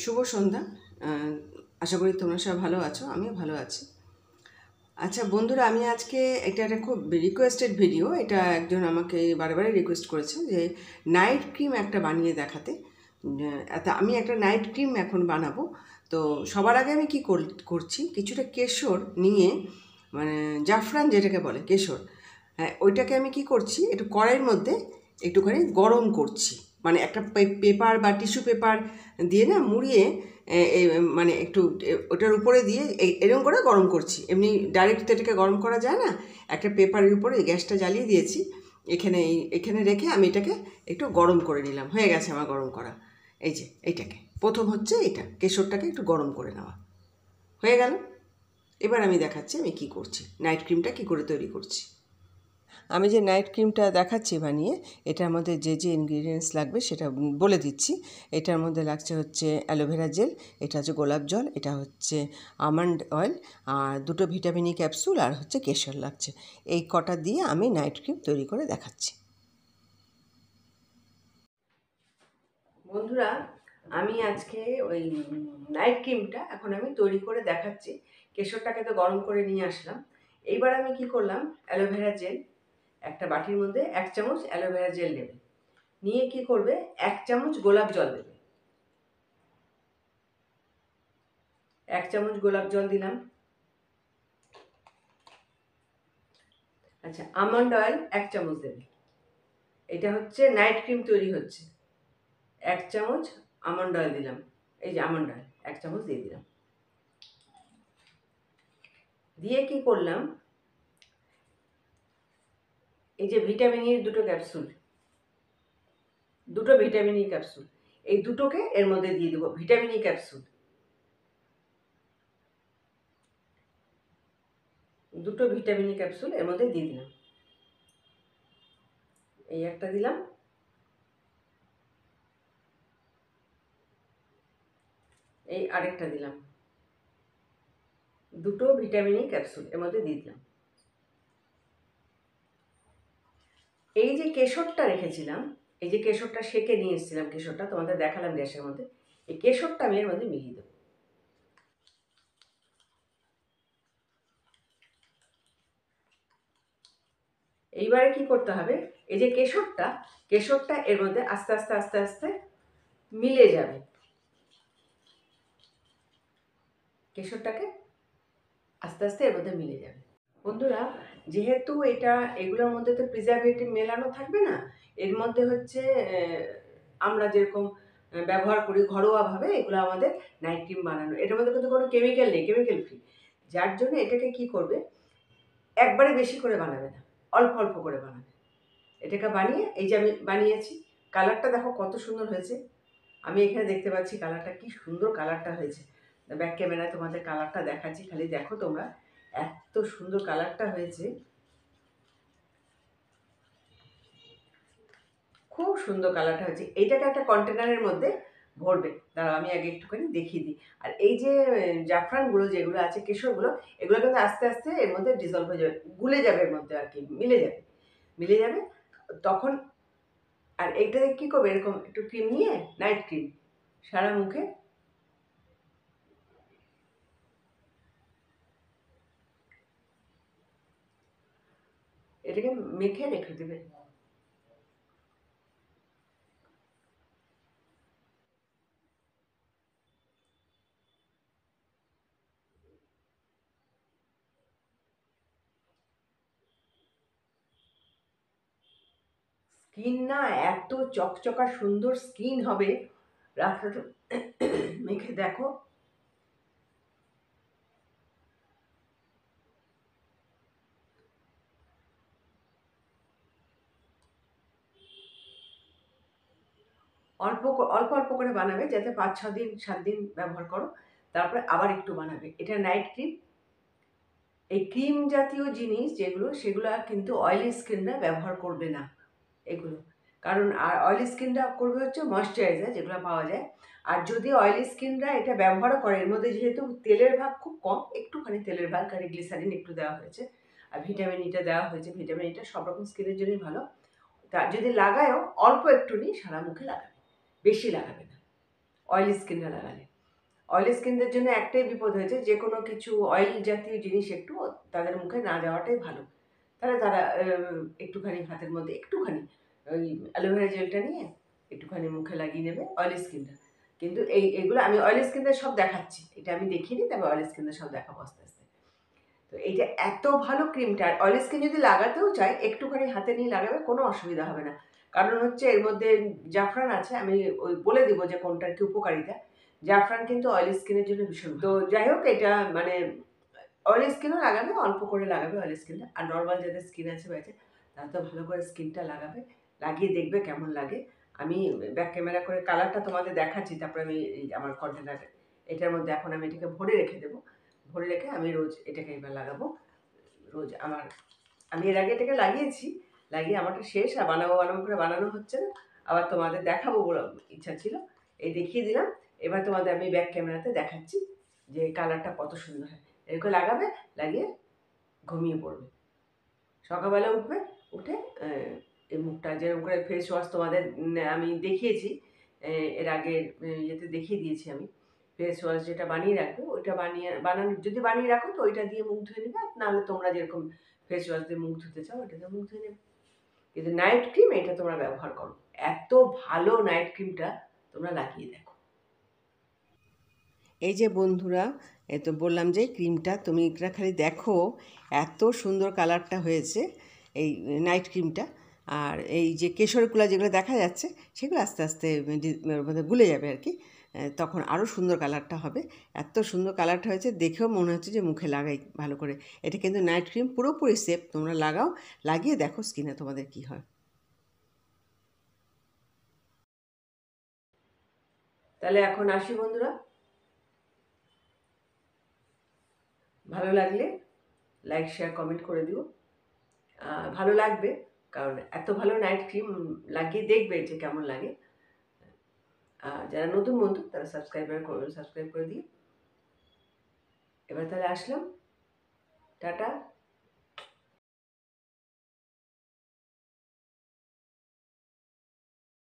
শুভ সন্ধ্যা। আশা করি তোমরা সবাই ভালো আছো, আমিও ভালো আছি। আচ্ছা বন্ধুরা, আমি আজকে এটা একটা খুব রিকোয়েস্টেড ভিডিও। এটা একজন আমাকে বারে রিকোয়েস্ট করেছে যে নাইট ক্রিম একটা বানিয়ে দেখাতে। আমি একটা নাইট ক্রিম এখন বানাবো। তো সবার আগে আমি কি করছি, কিছুটা কেশর নিয়ে, মানে জাফরান যেটাকে বলে কেশর, হ্যাঁ ওইটাকে আমি কি করছি, একটু কড়াইয়ের মধ্যে একটুখানি গরম করছি। মানে একটা পেপার বা টিস্যু পেপার দিয়ে না মুড়িয়ে মানে একটু ওটার উপরে দিয়ে এরকম করে গরম করছি। এমনি ডাইরেক্ট তো এটাকে গরম করা যায় না। একটা পেপারের উপরে গ্যাসটা জ্বালিয়ে দিয়েছি, এখানে রেখে আমি এটাকে একটু গরম করে নিলাম। হয়ে গেছে আমার গরম করা। এই যে এইটাকে প্রথম হচ্ছে এটা কেশরটাকে একটু গরম করে নেওয়া হয়ে গেল। এবার আমি দেখাচ্ছি আমি কি করছি, নাইট ক্রিমটা কি করে তৈরি করছি। আমি যে নাইট ক্রিমটা দেখাচ্ছি বানিয়ে, এটার মধ্যে যে ইনগ্রিডিয়েন্টস লাগবে সেটা বলে দিচ্ছি। এটার মধ্যে লাগছে হচ্ছে অ্যালোভেরা জেল, এটা হচ্ছে গোলাপ জল, এটা হচ্ছে আমন্ড অয়েল, আর দুটো ভিটামিন ই ক্যাপসুল, আর হচ্ছে কেশর লাগছে। এই কটা দিয়ে আমি নাইট ক্রিম তৈরি করে দেখাচ্ছি। বন্ধুরা, আমি আজকে ওই নাইট ক্রিমটা এখন আমি তৈরি করে দেখাচ্ছি। কেশরটাকে তো গরম করে নিয়ে আসলাম। এইবার আমি কি করলাম, অ্যালোভেরা জেল একটা বাটির মধ্যে 1 চামচ অ্যালোভেরা জেল নেবে, নিয়ে কি করবে 1 চামচ গোলাপ জল দেবে। 1 চামচ গোলাপ জল দিলাম। আচ্ছা, আমন্ড অয়েল 1 চামচ দেবে। এটা হচ্ছে নাইট ক্রিম তৈরি হচ্ছে। 1 চামচ আমন্ড অয়েল দিলাম। এই যে আমন্ড অয়েল 1 চামচ দিয়ে দিলাম। দিয়ে কি করলাম, এই যে ভিটামিন ই দুটো ক্যাপসুল, দুটো ভিটামিন ই ক্যাপসুল, এই দুটোকে এর মধ্যে দিয়ে দেবো। ভিটামিন ই ক্যাপসুল দুটো ভিটামিন ই ক্যাপসুল এর মধ্যে দিয়ে দিলাম। এই একটা দিলাম, এই আরেকটা দিলাম। দুটো ভিটামিন ই ক্যাপসুল এর মধ্যে দিয়ে দিলাম। এই যে কেশরটা রেখেছিলাম, এই যে কেশরটা সেকে নিয়ে এসেছিলাম, কেশরটা তোমাদের দেখালাম গ্যাসের মধ্যে, এই কেশরটা আমি এর মধ্যে মিলিয়ে দেবো। এইবারে কি করতে হবে, এই যে কেশরটা এর মধ্যে আস্তে আস্তে আস্তে আস্তে মিলে যাবে। কেশরটাকে আস্তে আস্তে এর মধ্যে মিলে যাবে। বন্ধুরা, যেহেতু এগুলোর মধ্যে তো প্রিজারভেটিভ মেলানো থাকবে না, এর মধ্যে হচ্ছে আমরা যেরকম ব্যবহার করি ঘরোয়াভাবে, এগুলো আমাদের নাইট ক্রিম বানানো, এটার মধ্যে কিন্তু কোনো কেমিক্যাল নেই, কেমিক্যাল ফ্রি। যার জন্য এটাকে কি করবে, একবারে বেশি করে বানাবে না, অল্প অল্প করে বানাবে। এটাকে বানিয়ে, এই যে আমি বানিয়েছি, কালারটা দেখো কত সুন্দর হয়েছে। আমি এখানে দেখতে পাচ্ছি কালারটা, কি সুন্দর কালারটা হয়েছে। ব্যাক ক্যামেরায় তোমাদের কালারটা দেখাচ্ছি, খালি দেখো তোমরা, এত সুন্দর কালারটা হয়েছে, খুব সুন্দর কালারটা হয়েছে। এইটাকে একটা কন্টেনারের মধ্যে ভরবে। দাঁড়াও আমি আগে একটুখানি দেখিয়ে দিই। আর এই যে জাফরানগুলো যেগুলো আছে, কেশরগুলো, এগুলো কিন্তু আস্তে আস্তে এর মধ্যে ডিজলভ হয়ে যাবে, গুলে যাবে এর মধ্যে, আর কি মিলে যাবে তখন। আর এইটাতে কি করবে, এরকম একটু ক্রিম নিয়ে, নাইট ক্রিম সারা মুখে এটাকে মেখে রেখে দেবে। স্কিন না এত চকচকা সুন্দর স্কিন হবে, রাত্রে মেখে দেখো। অল্প অল্প অল্প করে বানাবে, যাতে 5-6 দিন 7 দিন ব্যবহার করো, তারপরে আবার একটু বানাবে। এটা নাইট ক্রিম। এই ক্রিম জাতীয় জিনিস যেগুলো, সেগুলো কিন্তু অয়েলি স্কিনরা ব্যবহার করবে না এগুলো। কারণ আর অয়েলি স্কিনরা করবে হচ্ছে ময়শ্চারাইজার যেগুলো পাওয়া যায়। আর যদি অয়েলি স্কিনরা এটা ব্যবহারও করে, এর মধ্যে যেহেতু তেলের ভাগ খুব কম, একটুখানি তেলের ভাগ, আর গ্লিসারিন একটু দেওয়া হয়েছে, আর ভিটামিন ইটা দেওয়া হয়েছে। ভিটামিন ইটা সব রকম স্কিনের জন্যই ভালো। তা যদি লাগায়ও অল্প একটু নিয়ে সারা মুখে লাগাবে, বেশি লাগাবে না, অয়েলি স্কিনে লাগালে। অয়েলি স্কিনদের জন্য একটাই বিপদ হয়েছে, যে কোনো কিছু অয়েল জাতীয় জিনিস একটু তাদের মুখে না যাওয়াটাই ভালো। তাহলে তারা একটুখানি হাতের মধ্যে একটুখানি ওই অ্যালোভেরা জেলটা নিয়ে একটুখানি মুখে লাগিয়ে নেবে অয়েলি স্কিনটা। কিন্তু এগুলো আমি অয়েলি স্কিনদের সব দেখাচ্ছি, এটা আমি দেখিনি, তবে অয়েলি স্কিনদের সব দেখাবো আস্তে আস্তে। তো এইটা এত ভালো ক্রিমটা, আর অয়েলি স্কিন যদি লাগাতেও চায় একটুখানি হাতে নিয়ে লাগাবে, কোনো অসুবিধা হবে না। কারণ হচ্ছে এর মধ্যে জাফরান আছে, আমি ওই বলে দিব যে কোনটার কি উপকারিতা। জাফরান কিন্তু অয়েলি স্কিনের জন্য ভীষণ ভালো। তো যাই হোক, এটা মানে অয়েলি স্কিনও লাগাবে, অল্প করে লাগাবে অয়েলি স্কিনটা, আর নর্মাল যাদের স্কিন আছে বেঁচে তারা তো ভালো করে স্কিনটা লাগাবে, লাগিয়ে দেখবে কেমন লাগে। আমি ব্যাক ক্যামেরা করে কালারটা তোমাদের দেখাচ্ছি, তারপরে আমি আমার কন্টেনার এটার মধ্যে এখন আমি এটাকে ভরে রেখে দেবো। ভরে রেখে আমি রোজ এটাকে এবার লাগাবো। রোজ আমি এর আগে এটাকে লাগিয়েছি, লাগিয়ে আমারটা শেষ, আর বানাবো বানাবো করে বানানো হচ্ছে না। আবার তোমাদের দেখাবো বলে ইচ্ছা ছিল, এই দেখিয়ে দিলাম। এবার তোমাদের আমি ব্যাক ক্যামেরাতে দেখাচ্ছি যে কালারটা কত সুন্দর হয়। এরকম লাগাবে, লাগিয়ে ঘুমিয়ে পড়বে। সকালবেলা উঠবে, উঠে এই মুখটা যেরকম করে ফেস ওয়াশ তোমাদের আমি দেখিয়েছি, এর আগে ইয়েতে দেখিয়ে দিয়েছি আমি। ফেস ওয়াশ যেটা বানিয়ে রাখবে, ওইটা যদি বানিয়ে রাখো তো ওইটা দিয়ে মুখ ধুয়ে নেবে, নাহলে তোমরা যেরকম ফেস ওয়াশ দিয়ে মুখ ধুতে চাও ওইটা দিয়ে মুখ ধুয়ে নেবে। কিন্তু নাইট ক্রিম এটা তোমরা ব্যবহার করো, এত ভালো নাইট ক্রিমটা, তোমরা লাগিয়ে দেখো। এই যে বন্ধুরা, এ তো বললাম যে ক্রিমটা তুমি এটা খালি দেখো, এত সুন্দর কালারটা হয়েছে এই নাইট ক্রিমটা। আর এই যে কেশরগুলো যেগুলো দেখা যাচ্ছে সেগুলো আস্তে আস্তে মধ্যে গুলে যাবে আর কি, তখন আরও সুন্দর কালারটা হবে। এত সুন্দর কালারটা হয়েছে, দেখেও মনে হচ্ছে যে মুখে লাগাই ভালো করে। এটা কিন্তু নাইট ক্রিম পুরোপুরি সেফ, তোমরা লাগাও, লাগিয়ে দেখো স্কিনে তোমাদের কী হয়। তাহলে এখন আসি বন্ধুরা, ভালো লাগলে লাইক শেয়ার কমেন্ট করে দিও। ভালো লাগবে, কারণ এত ভালো নাইট ক্রিম লাগিয়ে দেখবে যে কেমন লাগে। যারা নতুন বন্ধু তারা সাবস্ক্রাইব করে দিও। এবার তাহলে আসলাম, টাটা।